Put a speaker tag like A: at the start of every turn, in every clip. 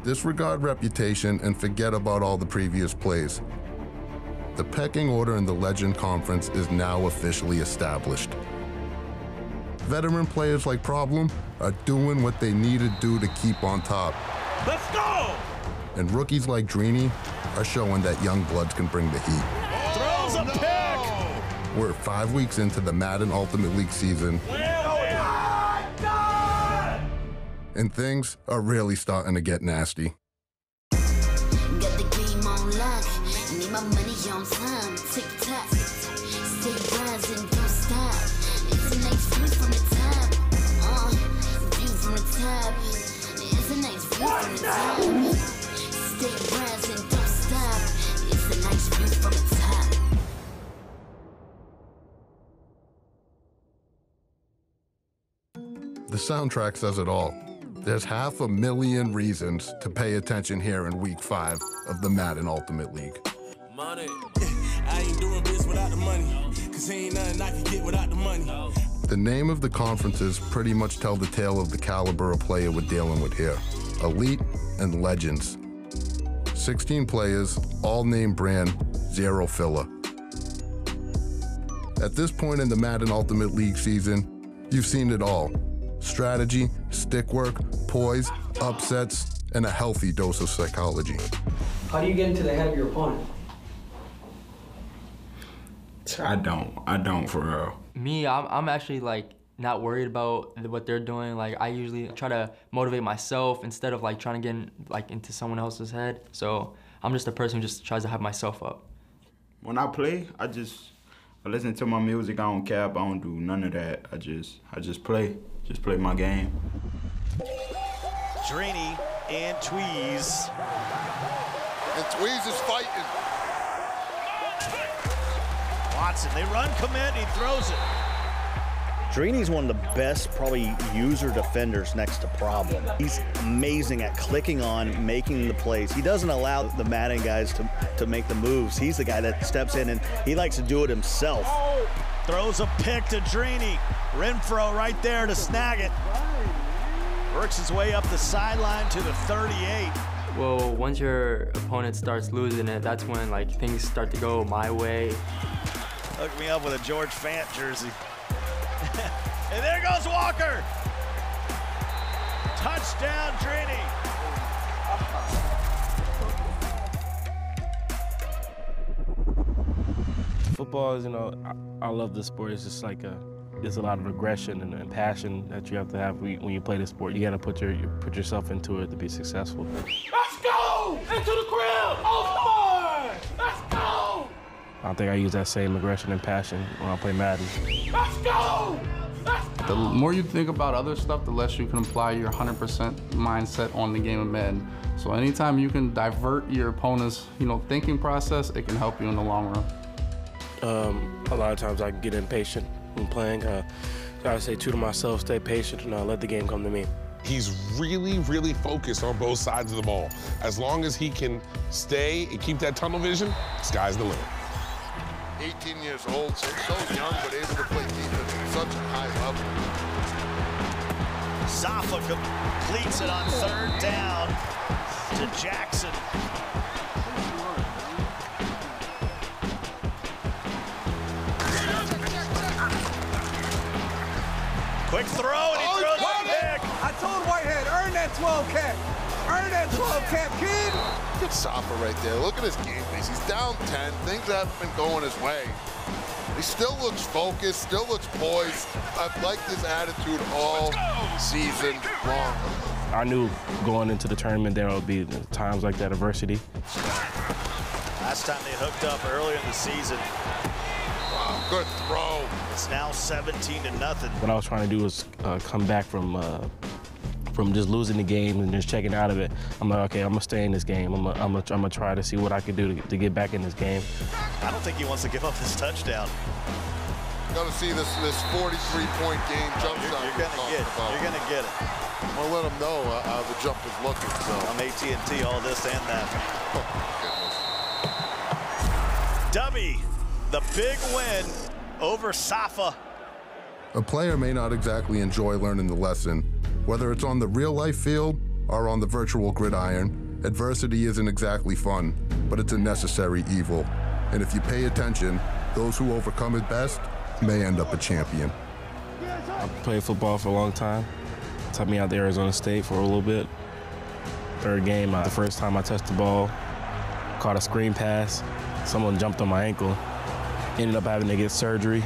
A: Disregard reputation and forget about all the previous plays. The pecking order in the Legend Conference is now officially established. Veteran players like Problem are doing what they need to do to keep on top.
B: Let's go!
A: And rookies like Drini are showing that young bloods can bring the heat.
B: Throws a pick!
A: We're 5 weeks into the Madden Ultimate League season. And things are really starting to get nasty.
C: Got the game on lock, need my money on time. Tick tock, stay rising, don't stop. It's a nice view from the top. View from the top. It's a nice view from the top. Stay rising, don't stop. It's a nice view from the top.
A: The soundtrack says it all. There's 500,000 reasons to pay attention here in Week 5 of the Madden Ultimate League.
D: Money. I ain't doing this without the money, cause ain't nothing I can get without the money.
A: The name of the conferences pretty much tell the tale of the caliber of player we're dealing with here. Elite and Legends. 16 players, all name brand, 0 filler. At this point in the Madden Ultimate League season, you've seen it all. Strategy, stickwork, poise, upsets, and a healthy dose of psychology.
E: How do you get into the head of your opponent?
F: I don't for real.
G: Me, I'm actually like not worried about what they're doing. Like I usually try to motivate myself instead of like trying to get into someone else's head. So I'm just a person who just tries to hype myself up.
F: When I play, I listen to my music. I don't cap. I don't do none of that. I just play. Just play my game.
B: Drini and Tweez.
A: And Tweez is fighting.
B: Watson, they run commit, he throws it.
H: Drini's one of the best, probably, user defenders next to Problem. He's amazing at clicking on, making the plays. He doesn't allow the Madden guys to make the moves. He's the guy that steps in, and he likes to do it himself.
B: Oh, throws a pick to Drini. Renfro right there to snag it. Works his way up the sideline to the 38.
G: Well, once your opponent starts losing it, that's when like things start to go my way.
B: Hook me up with a George Fant jersey. And there goes Walker. Touchdown, Drini.
I: Football is, I love the sport. It's just like there's a lot of aggression and passion that you have to have when you play the sport. You got to put yourself into it to be successful.
D: Let's go! Into the crib! Oh, come on! Let's go!
I: I don't think I use that same aggression and passion when I play Madden.
D: Let's go!
J: The more you think about other stuff, the less you can apply your 100% mindset on the game of Madden. So anytime you can divert your opponent's, thinking process, it can help you in the long run.
I: A lot of times I can get impatient when playing. So I say true to myself, stay patient, and let the game come to me.
K: He's really, really focused on both sides of the ball. As long as he can stay and keep that tunnel vision, sky's the limit.
A: 18 years old, so young, but able to play defense at such a high level.
B: Musafa completes it on 3rd down to Jackson. Quick throw, and he throws a pick.
L: I told Whitehead, earn that 12 cap. Earn that 12 cap, kid.
A: Look at Musafa right there. Look at his game face. He's down 10. Things haven't been going his way. He still looks focused, still looks poised. I've liked his attitude all season long.
I: I knew going into the tournament there would be times like that, adversity.
B: Last time they hooked up earlier in the season.
A: Wow, good throw.
B: It's now 17-0.
I: What I was trying to do was come back from just losing the game and just checking out of it. I'm like, okay, I'm gonna stay in this game. I'm gonna try to see what I can do to get back in this game.
B: I don't think he wants to give up this touchdown.
A: Got to see this 43-point game jump shot.
B: You're gonna get it.
A: I'm gonna let him know how the jump is looking. So
B: I'm AT&T, all this and that. Dubby, the big win over Safa.
A: A player may not exactly enjoy learning the lesson, whether it's on the real-life field are on the virtual gridiron, adversity isn't exactly fun, but it's a necessary evil. And if you pay attention, those who overcome it best may end up a champion.
I: I played football for a long time. Took me out to Arizona State for a little bit. Third game, the first time I touched the ball, caught a screen pass. Someone jumped on my ankle. Ended up having to get surgery.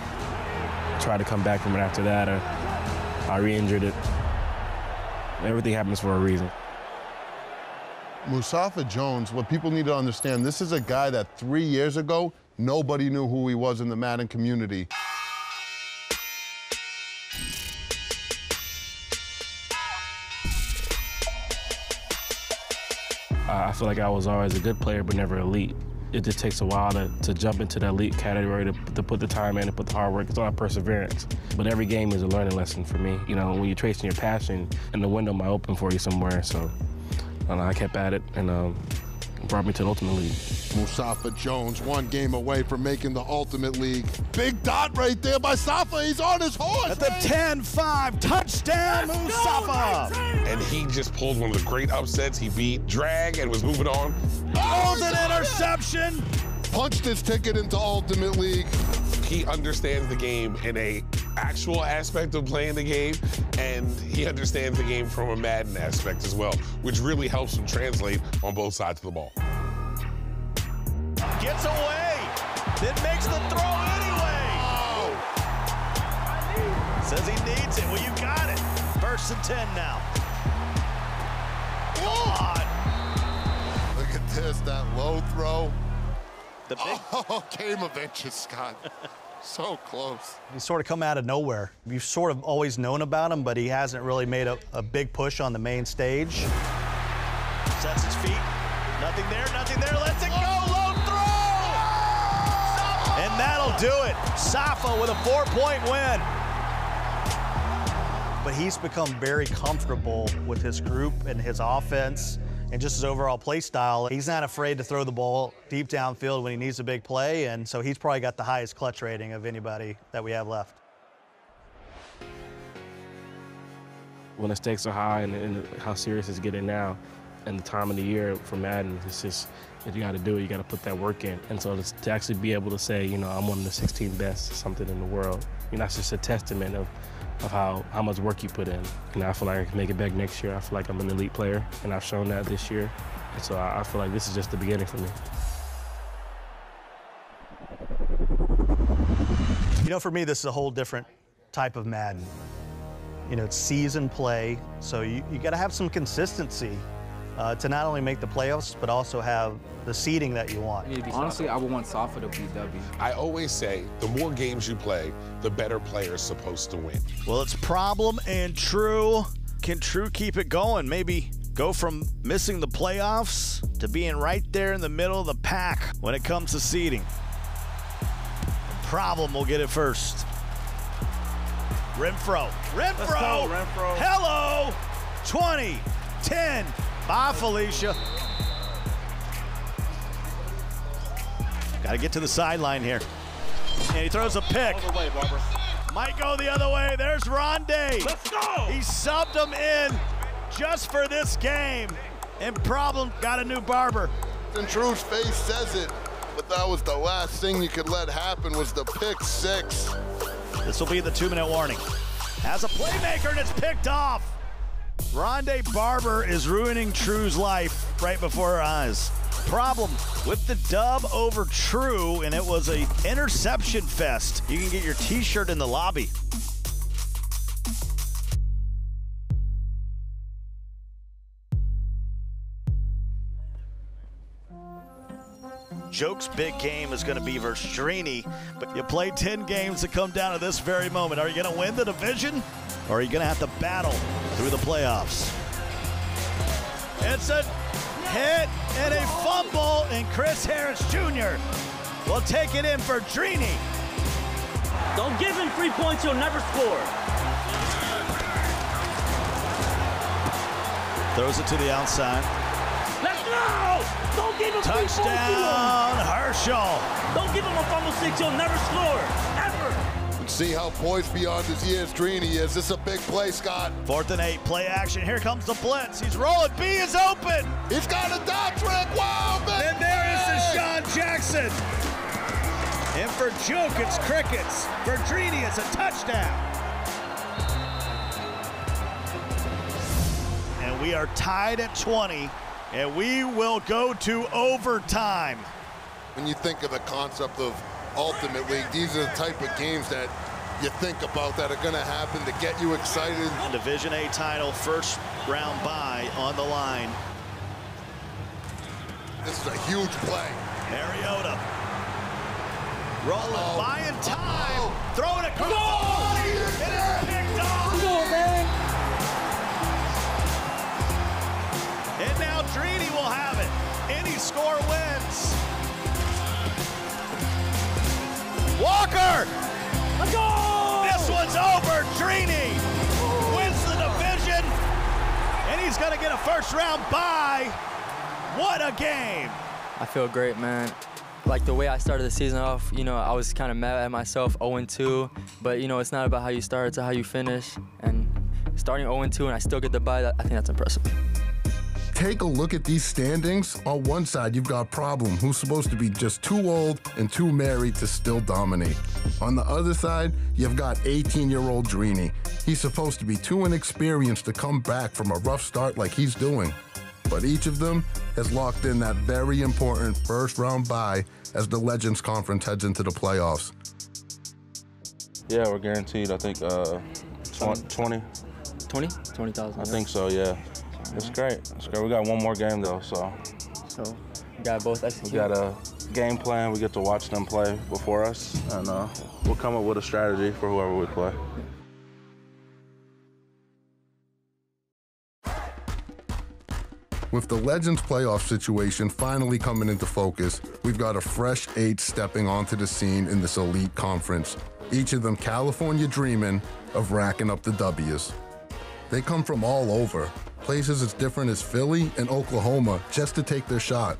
I: Tried to come back from it after that. I re-injured it. Everything happens for a reason.
A: Musafa Jones, what people need to understand, this is a guy that 3 years ago, nobody knew who he was in the Madden community.
I: I feel like I was always a good player, but never elite. It just takes a while to jump into the elite category, to put the time in, to put the hard work. It's all perseverance. But every game is a learning lesson for me. You know, when you're tracing your passion, and the window might open for you somewhere. So I kept at it, and brought me to the Ultimate League.
A: Musafa Jones, 1 game away from making the Ultimate League. Big dot right there by Safa. He's on his horse.
B: At the 10-5, touchdown, Musafa.
K: And he just pulled one of the great upsets. He beat Drag and was moving on.
B: Oh, an interception.
A: Punched his ticket into Ultimate League.
K: He understands the game in a actual aspect of playing the game, and he understands the game from a Madden aspect as well, which really helps him translate on both sides of the ball.
B: Gets away, then makes the throw anyway. Oh. Says he needs it. Well, you got it. 1st and 10 now.
A: Look at this, that low throw.
B: The big
A: game of inches, Scott. So close.
M: He's sort of come out of nowhere. You've sort of always known about him, but he hasn't really made a big push on the main stage.
B: Sets his feet. Nothing there, nothing there. Lets it go. Low throw. And that'll do it. Safa with a 4-point win.
M: But he's become very comfortable with his group and his offense and just his overall play style. He's not afraid to throw the ball deep downfield when he needs a big play, and so he's probably got the highest clutch rating of anybody that we have left.
I: When the stakes are high and how serious it's getting now, and the time of the year for Madden, it's just, if you got to do it, you got to put that work in. And so to actually be able to say, you know, I'm one of the 16 best something in the world, you know, that's just a testament of how much work you put in. And I feel like I can make it back next year. I feel like I'm an elite player, and I've shown that this year. And so I feel like this is just the beginning for me.
M: You know, for me, this is a whole different type of Madden. You know, it's season play, so you got to have some consistency to not only make the playoffs, but also have the seeding that you want.
N: Honestly, I would want Safa to beat W.
K: I always say, the more games you play, the better player is supposed to win.
B: Well, it's problem and True. Can True keep it going? Maybe go from missing the playoffs to being right there in the middle of the pack when it comes to seeding. Problem will get it first. Renfro.
N: Let's go, Renfro.
B: Hello. 20, 10. Bye, Felicia. Got to get to the sideline here. And he throws a pick.
N: All the way, Barber.
B: Might go the other way. There's Rondé.
N: Let's go.
B: He subbed him in just for this game. And Problem got a new barber.
A: And True's face says it, but that was the last thing you could let happen was the pick 6.
B: This will be the 2-minute warning. Has a playmaker and it's picked off. Rondé Barber is ruining True's life right before her eyes. Problem with the dub over True, and it was a interception fest. You can get your t-shirt in the lobby. Joke's big game is going to be versus Drini, but you played 10 games to come down to this very moment. Are you going to win the division, or are you going to have to battle through the playoffs? It's a hit and a fumble, and Chris Harris Jr. will take it in for Drini.
O: Don't give him 3 points, he'll never score.
B: Throws it to the outside.
O: Let's go! Don't give him 3 points.
B: Touchdown, Herschel.
O: Don't give him a fumble 6, he'll never score, ever.
P: See how poised beyond his years Drini is. This is a big play, Scott.
B: 4th and 8, play action. Here comes the blitz. He's rolling. B is open.
P: He's got a dot trick. Wow, man.
B: And there is Deshaun Jackson. And for Juke, it's crickets. For Drini, it's a touchdown. And we are tied at 20, and we will go to overtime.
P: When you think of the concept of Ultimate League, these are the type of games that you think about that are going to happen to get you excited.
B: Division A title, first round bye on the line.
P: This is a huge play.
B: Mariota rolling, buying time, throwing it across. It is picked off.
L: Come on, man.
B: And now Drini will have it. Any score wins. Walker!
L: Let's go!
B: This one's over. Drini wins the division, and he's going to get a first-round bye. What a game.
G: I feel great, man. Like the way I started the season off, you know, I was kind of mad at myself, 0-2. But, you know, it's not about how you start, it's how you finish. And starting 0-2 and I still get the bye, I think that's impressive.
A: Take a look at these standings. On one side, you've got Problem, who's supposed to be just too old and too married to still dominate. On the other side, you've got 18-year-old Drini. He's supposed to be too inexperienced to come back from a rough start like he's doing. But each of them has locked in that very important first-round bye as the Legends Conference heads into the playoffs.
Q: Yeah, we're guaranteed, I think, 20.
G: 20,000.
Q: I think so, yeah. It's great. It's great. We got one more game, though, so.
G: So, we got both execute.
Q: We got a game plan. We get to watch them play before us, and we'll come up with a strategy for whoever we play.
A: With the Legends playoff situation finally coming into focus, we've got a fresh 8 stepping onto the scene in this elite conference, each of them California dreaming of racking up the W's. They come from all over, places as different as Philly and Oklahoma just to take their shot.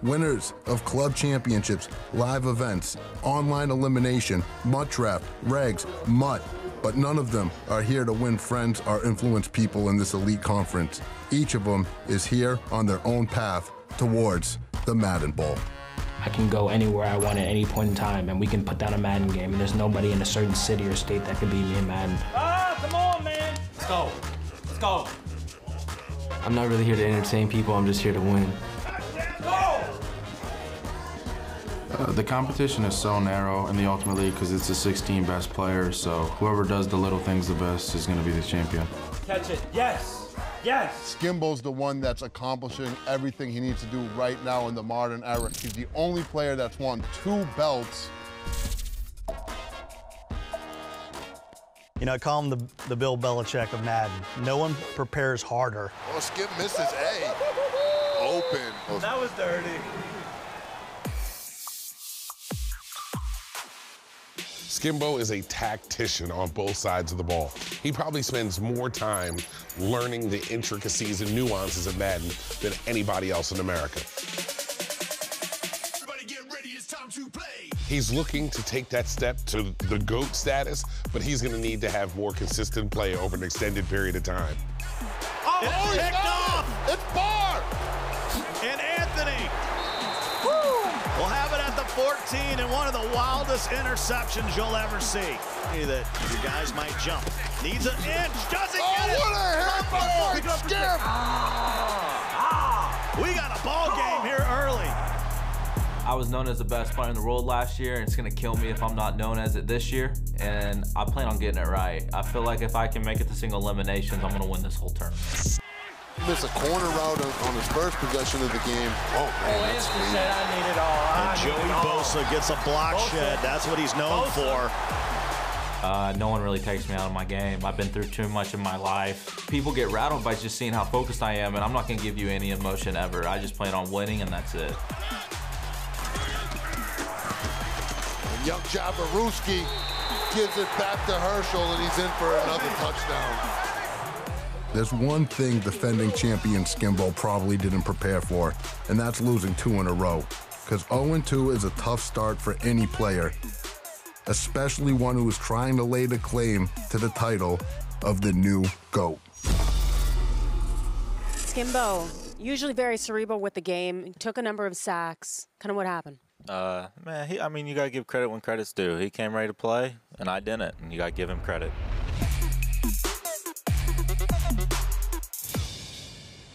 A: Winners of club championships, live events, online elimination, MUT draft, regs, MUT. But none of them are here to win friends or influence people in this elite conference. Each of them is here on their own path towards the Madden Bowl.
R: I can go anywhere I want at any point in time, and we can put down a Madden game, and there's nobody in a certain city or state that could beat me in Madden.
O: Come on, man. Let's go. Let's go.
S: I'm not really here to entertain people, I'm just here to win.
J: The competition is so narrow in the Ultimate League because it's the 16 best players, so whoever does the little things the best is going to be the champion.
O: Catch it. Yes. Yes.
P: Skimbo's the one that's accomplishing everything he needs to do right now in the modern era. He's the only player that's won 2 belts.
M: You know, I call him the Bill Belichick of Madden. No one prepares harder.
P: Oh, Skip misses A. Open.
O: That was dirty.
K: Skimbo is a tactician on both sides of the ball. He probably spends more time learning the intricacies and nuances of Madden than anybody else in America.
L: Everybody get ready, it's time to play.
K: He's looking to take that step to the GOAT status, but he's going to need to have more consistent play over an extended period of time.
B: Oh, it's picked off!
P: It's Barr!
B: And Anthony will have it at the 14 and one of the wildest interceptions you'll ever see. That you guys might jump. Needs an inch, doesn't get it!
P: What a hit by Skip!
B: We got a ball game here early.
T: I was known as the best player in the world last year, and it's gonna kill me if I'm not known as it this year, and I plan on getting it right. I feel like if I can make it to single eliminations, I'm gonna win this whole tournament.
P: Missed a corner route on his first possession of the game. Oh, man, that's sweet.
O: I need it all.
B: And Joey Bosa gets a block shed. That's what he's known for.
T: No one really takes me out of my game. I've been through too much in my life. People get rattled by just seeing how focused I am, and I'm not gonna give you any emotion ever. I just plan on winning, and that's it.
P: And young Jabarewski gives it back to Herschel, and he's in for another touchdown.
A: There's one thing defending champion Skimbo probably didn't prepare for, and that's losing 2 in a row. Because 0-2 is a tough start for any player. especially one who is trying to lay the claim to the title of the new GOAT.
U: Skimbo, usually very cerebral with the game, took a number of sacks. Kind of what happened?
T: Man, I mean, you got to give credit when credit's due. He came ready to play, and I didn't, and you got to give him credit.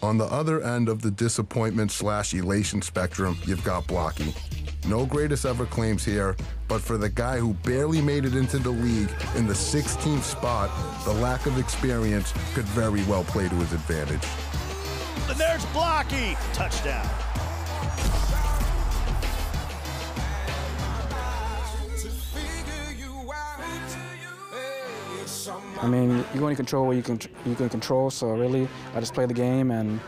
A: On the other end of the disappointment/elation spectrum, you've got Blocky. No greatest ever claims here, but for the guy who barely made it into the league in the 16th spot, the lack of experience could very well play to his advantage.
B: And there's Blocky. Touchdown.
N: I mean, you only control what you can control, so really, I just play the game, and,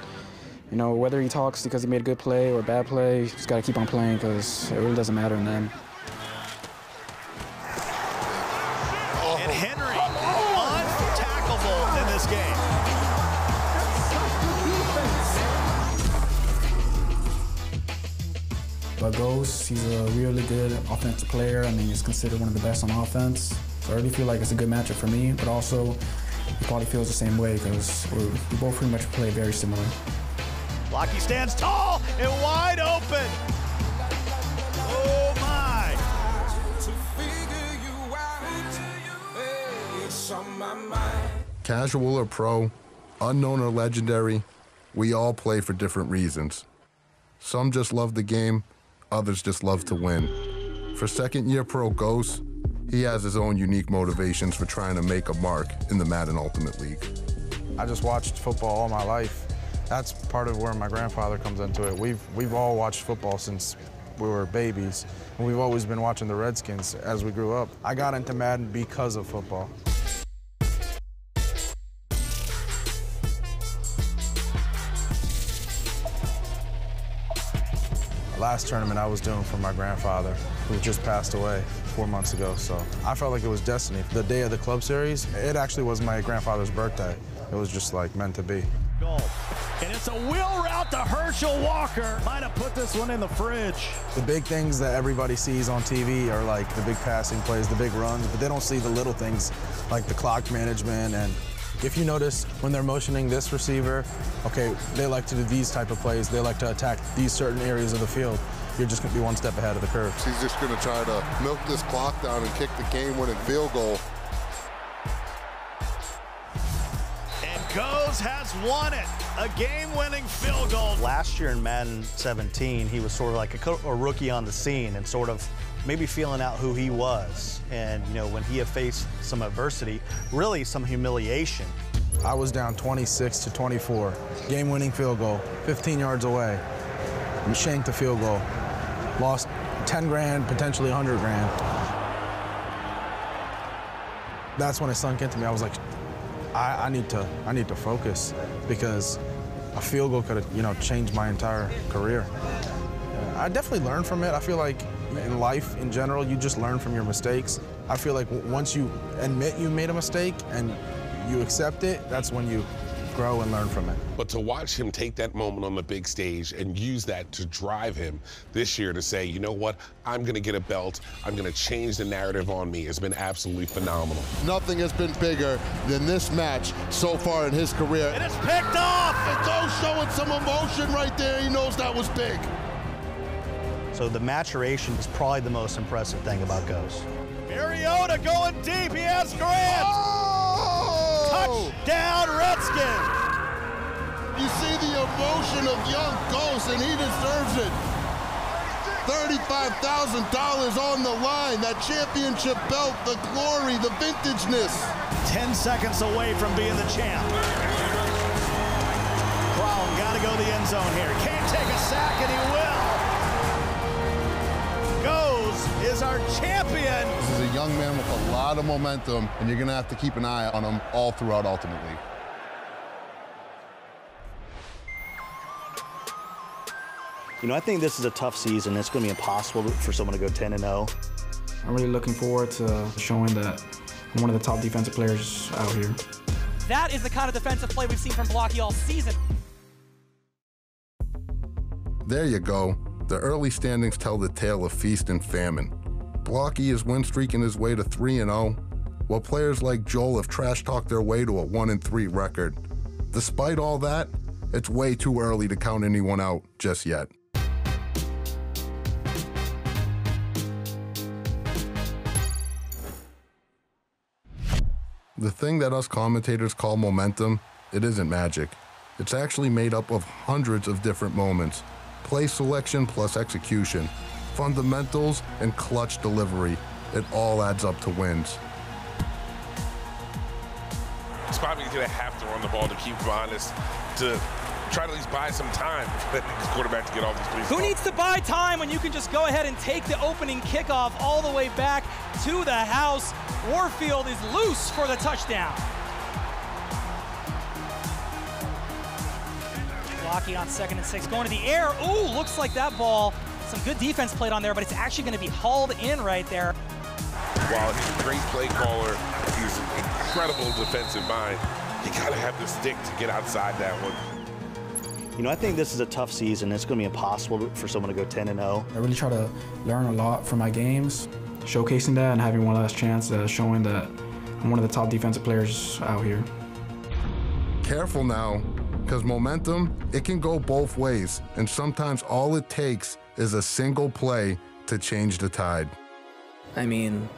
N: you know, whether he talks because he made a good play or a bad play, you just got to keep on playing because it really doesn't matter in the end.
B: And Henry, untackleable in this game.
N: But Ghost, he's a really good offensive player. I mean, he's considered one of the best on offense. So I really feel like it's a good matchup for me, but also he probably feels the same way because we both pretty much play very similar.
B: Blocky stands tall and wide open. Oh my.
A: Casual or pro, unknown or legendary, we all play for different reasons. Some just love the game, others just love to win. For second-year pro Ghost, he has his own unique motivations for trying to make a mark in the Madden Ultimate League.
Q: I just watched football all my life. That's part of where my grandfather comes into it. We've all watched football since we were babies, and we've always been watching the Redskins as we grew up. I got into Madden because of football. Last tournament I was doing for my grandfather, who just passed away 4 months ago, so I felt like it was destiny. The day of the club series, it actually was my grandfather's birthday. It was just like meant to be.
B: Goal. And it's a wheel route to Herschel Walker. Might have put this one in the fridge.
Q: The big things that everybody sees on TV are like the big passing plays, the big runs, but they don't see the little things like the clock management. And if you notice when they're motioning this receiver, okay, they like to do these type of plays. They like to attack these certain areas of the field. You're just going to be one step ahead of the curve.
P: He's just going to try to milk this clock down and kick the game-winning field goal.
B: And Goes has won it. A game-winning field goal.
M: Last year in Madden 17, he was sort of like a rookie on the scene and sort of maybe feeling out who he was. And, you know, when he had faced some adversity, really some humiliation.
Q: I was down 26-24. Game-winning field goal, 15 yards away. We shanked the field goal. Lost 10 grand, potentially 100 grand. That's when it sunk into me. I was like, I need to focus, because a field goal could have, you know, changed my entire career. I definitely learned from it. I feel like in life in general, you just learn from your mistakes. I feel like once you admit you made a mistake and you accept it, that's when you grow and learn from it.
K: But to watch him take that moment on the big stage and use that to drive him this year to say, you know what, I'm gonna get a belt, I'm gonna change the narrative on me, has been absolutely phenomenal.
P: Nothing has been bigger than this match so far in his career.
B: And it's picked off!
P: And Joe showing some emotion right there. He knows that was big.
M: So the maturation is probably the most impressive thing about Ghost.
B: Mariota going deep. He has Grant. Oh! Touchdown, Redskins.
P: You see the emotion of young Ghost, and he deserves it. $35,000 on the line. That championship belt, the glory, the vintageness.
B: 10 seconds away from being the champ. Brown got to go to the end zone here. Can't take a sack, and he will. Is our champion.
P: This is a young man with a lot of momentum, and you're going to have to keep an eye on him all throughout Ultimate League.
M: You know, I think this is a tough season. It's going to be impossible for someone to go 10-0.
N: I'm really looking forward to showing that I'm one of the top defensive players out here.
V: That is the kind of defensive play we've seen from Blocky all season.
A: There you go. The early standings tell the tale of feast and famine. Blocky is win streaking his way to 3-0, while players like Joel have trash-talked their way to a 1-3 record. Despite all that, it's way too early to count anyone out just yet. The thing that us commentators call momentum, it isn't magic. It's actually made up of hundreds of different moments. Play selection plus execution, fundamentals and clutch delivery. It all adds up to wins.
K: Spall is going to have to run the ball to keep him honest, to try to at least buy some time for the quarterback to get all these plays.
V: Who needs to buy time when you can just go ahead and take the opening kickoff all the way back to the house? Warfield is loose for the touchdown. Blocky on 2nd and 6, going to the air. Ooh, looks like that ball, some good defense played on there, but it's actually going to be hauled in right there.
K: While he's a great play caller, he's an incredible defensive mind. You got to have the stick to get outside that one.
M: You know, I think this is a tough season. It's going to be impossible for someone to go 10-0.
N: I really try to learn a lot from my games, showcasing that and having one last chance at showing that I'm one of the top defensive players out here.
A: Careful now, because momentum, it can go both ways, and sometimes all it takes is a single play to change the tide.
C: I mean,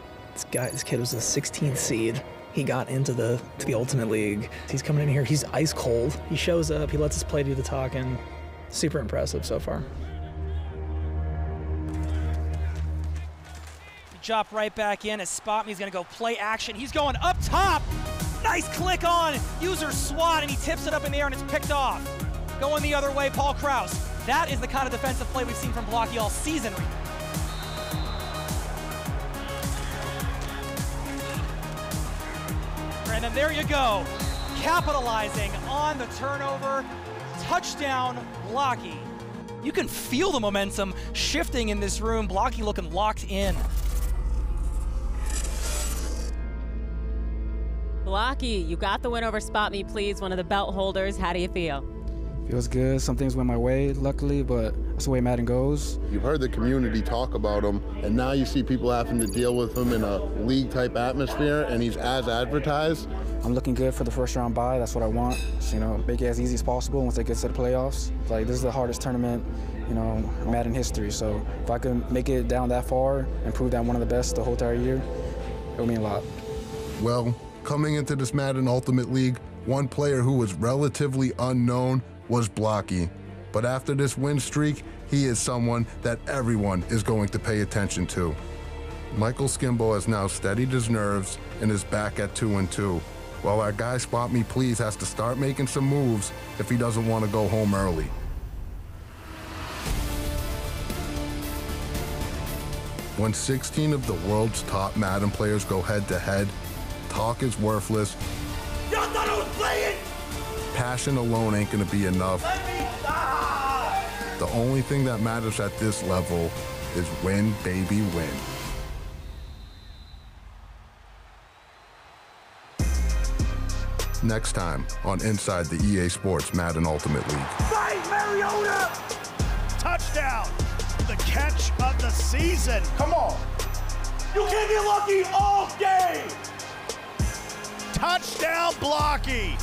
C: this kid was a 16th seed. He got into the Ultimate League. He's coming in here, he's ice cold. He shows up, he lets us play do the talking. Super impressive so far.
V: Drop right back in as Spot Me's going to go play action. He's going up top. Nice click on user swat, and he tips it up in the air and it's picked off. Going the other way, Paul Krause. That is the kind of defensive play we've seen from Blocky all season. And then there you go, capitalizing on the turnover. Touchdown, Blocky. You can feel the momentum shifting in this room. Blocky looking locked in.
U: Blocky, you got the win over Spot Me, please. One of the belt holders. How do you feel?
N: Feels good. Some things went my way, luckily, but that's the way Madden goes.
P: You've heard the community talk about him, and now you see people having to deal with him in a league-type atmosphere, and he's as advertised.
N: I'm looking good for the first round bye. That's what I want. So, make it as easy as possible once it gets to the playoffs. Like, this is the hardest tournament, in Madden history. So if I can make it down that far and prove that I'm one of the best the whole entire year, it'll mean a lot.
A: Well, coming into this Madden Ultimate League, one player who was relatively unknown was Blocky. But after this win streak, he is someone that everyone is going to pay attention to. Michael Skimbo has now steadied his nerves and is back at 2-2, while our guy Spot Me Please has to start making some moves if he doesn't want to go home early. When 16 of the world's top Madden players go head-to-head, talk is worthless.
L: Y'all thought I was playing?
A: Passion alone ain't gonna be enough. The only thing that matters at this level is win, baby, win. Next time on Inside the EA Sports Madden Ultimate League.
L: Fight, Mariota!
B: Touchdown! The catch of the season.
L: Come on. You can't get lucky all game.
B: Touchdown, Blocky.